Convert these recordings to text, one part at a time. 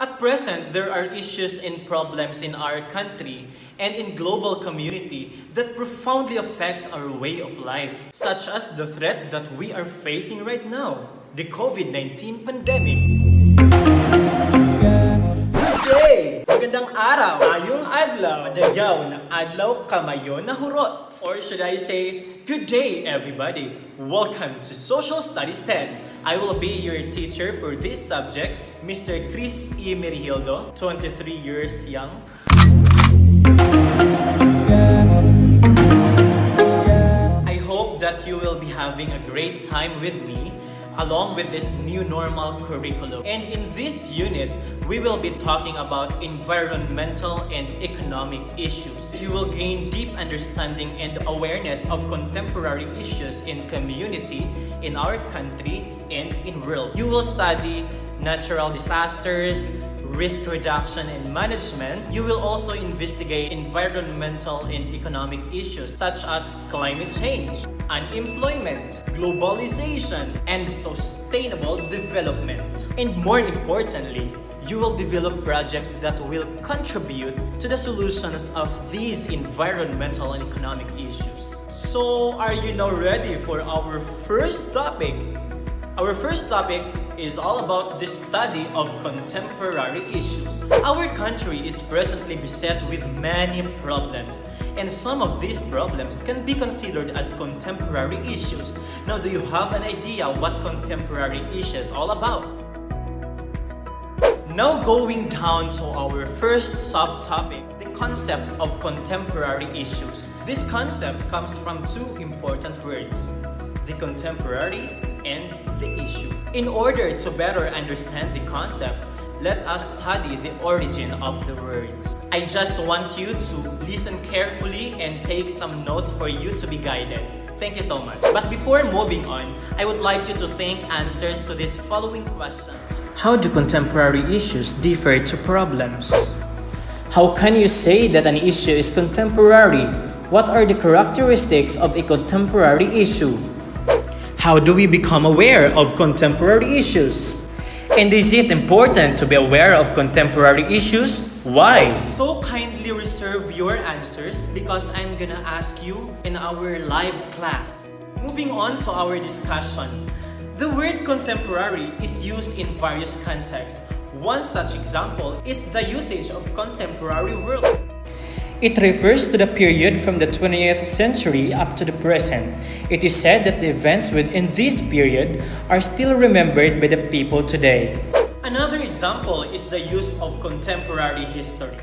At present, there are issues and problems in our country and in global community that profoundly affect our way of life, such as the threat that we are facing right now, the COVID-19 pandemic. Good day! Magandang araw! Ayong adlaw, madayaw na adlaw kamayo na hurot. Or should I say, good day everybody! Welcome to Social Studies 10. I will be your teacher for this subject, Mr. Chris E. Merihildo, 23 years young. I hope that you will be having a great time with me along with this new normal curriculum. And in this unit, we will be talking about environmental and economic issues. You will gain deep understanding and awareness of contemporary issues in community, in our country, and in world. You will study natural disasters, risk reduction and management. You will also investigate environmental and economic issues such as climate change, unemployment, globalization, and sustainable development. And more importantly, you will develop projects that will contribute to the solutions of these environmental and economic issues. So, are you now ready for our first topic? Our first topic is all about the study of contemporary issues. Our country is presently beset with many problems, and some of these problems can be considered as contemporary issues. Now, do you have an idea what contemporary issues all about? Now, going down to our first subtopic, the concept of contemporary issues. This concept comes from two important words: the contemporary and the issue. In order to better understand the concept, let us study the origin of the words. I just want you to listen carefully and take some notes for you to be guided. Thank you so much. But before moving on, I would like you to think answers to these following questions. How do contemporary issues differ to problems? How can you say that an issue is contemporary? What are the characteristics of a contemporary issue? How do we become aware of contemporary issues? And is it important to be aware of contemporary issues? Why? So kindly reserve your answers because I'm gonna ask you in our live class. Moving on to our discussion. The word contemporary is used in various contexts. One such example is the usage of contemporary world. It refers to the period from the 20th century up to the present. It is said that the events within this period are still remembered by the people today. Another example is the use of contemporary history.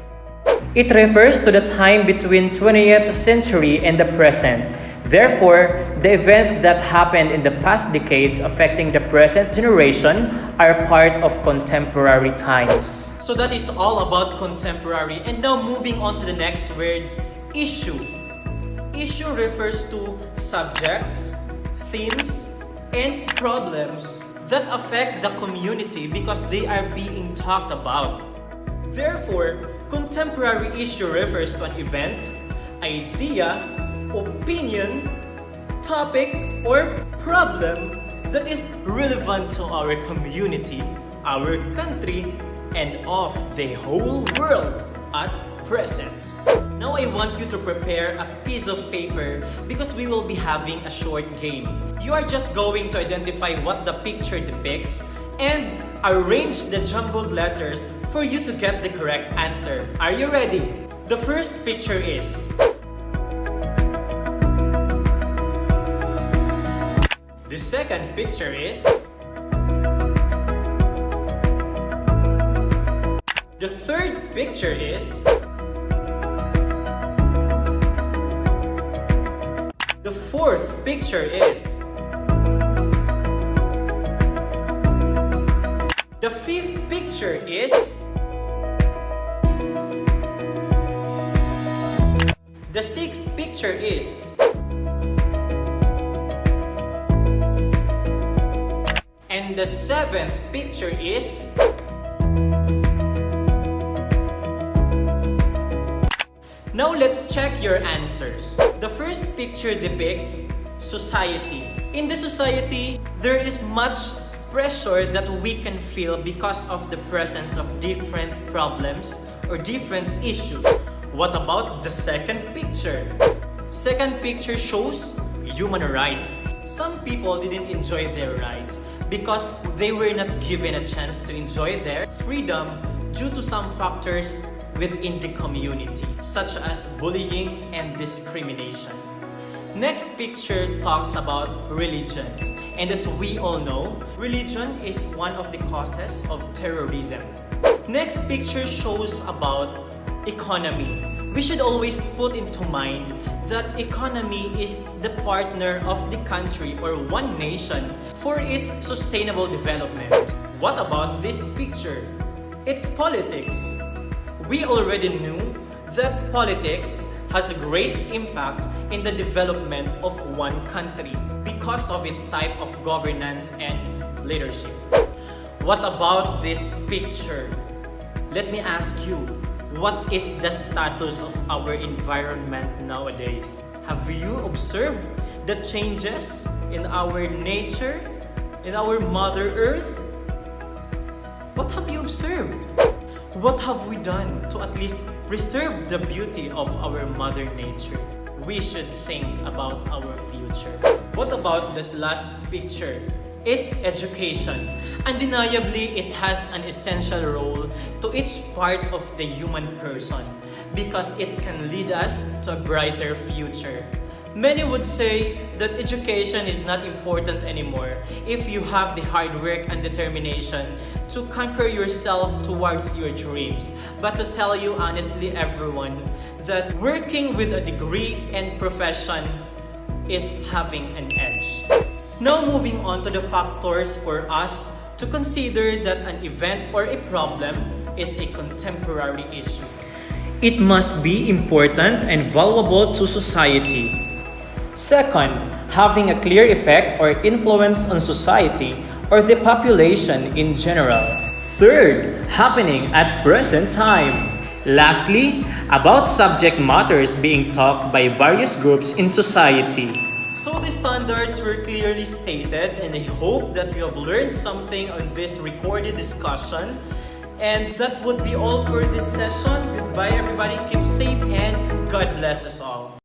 It refers to the time between 20th century and the present. Therefore, the events that happened in the past decades affecting the present generation are part of contemporary times. So that is all about contemporary. And now moving on to the next word, issue. Issue refers to subjects, themes, and problems that affect the community because they are being talked about. Therefore, contemporary issue refers to an event, idea, opinion, topic, or problem that is relevant to our community, our country, and of the whole world at present. Now I want you to prepare a piece of paper because we will be having a short game. You are just going to identify what the picture depicts and arrange the jumbled letters for you to get the correct answer. Are you ready? The first picture is the second picture is the third picture is the fourth picture is the fifth picture is the sixth picture is and the seventh picture is Now let's check your answers. The first picture depicts society. In the society, there is much pressure that we can feel because of the presence of different problems or different issues. What about the second picture? Second picture shows human rights. Some people didn't enjoy their rights because they were not given a chance to enjoy their freedom due to some factors within the community, such as bullying and discrimination. Next picture talks about religions. And as we all know, religion is one of the causes of terrorism. Next picture shows about economy. We should always put into mind that economy is the partner of the country or one nation for its sustainable development. What about this picture? It's politics. We already knew that politics has a great impact in the development of one country because of its type of governance and leadership. What about this picture? Let me ask you, what is the status of our environment nowadays? Have you observed the changes in our nature, in our Mother Earth? What have you observed? What have we done to at least preserve the beauty of our Mother Nature? We should think about our future. What about this last picture? It's education. Undeniably, it has an essential role to each part of the human person because it can lead us to a brighter future. Many would say that education is not important anymore if you have the hard work and determination to conquer yourself towards your dreams. But to tell you honestly, everyone, that working with a degree and profession is having an edge. Now moving on to the factors for us to consider that an event or a problem is a contemporary issue. It must be important and valuable to society. Second, having a clear effect or influence on society or the population in general. Third, happening at present time. Lastly, about subject matters being taught by various groups in society. So the standards were clearly stated, and I hope that you have learned something on this recorded discussion. And that would be all for this session. Goodbye everybody, keep safe, and God bless us all.